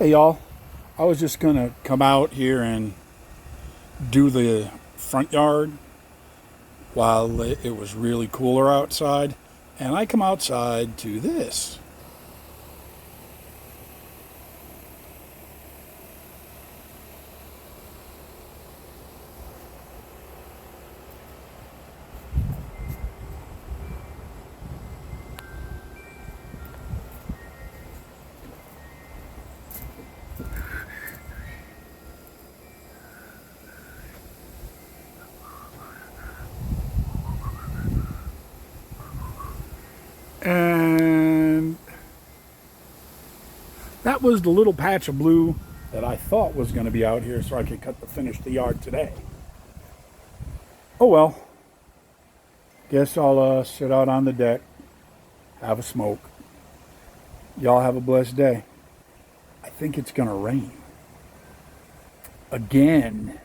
Hey y'all, I was just gonna come out here and do the front yard while it was really cooler outside, and I come outside to this. And that was the little patch of blue that I thought was going to be out here so I could finish the yard today. Oh well, guess I'll sit out on the deck, have a smoke. Y'all have a blessed day. I think it's going to rain. Again.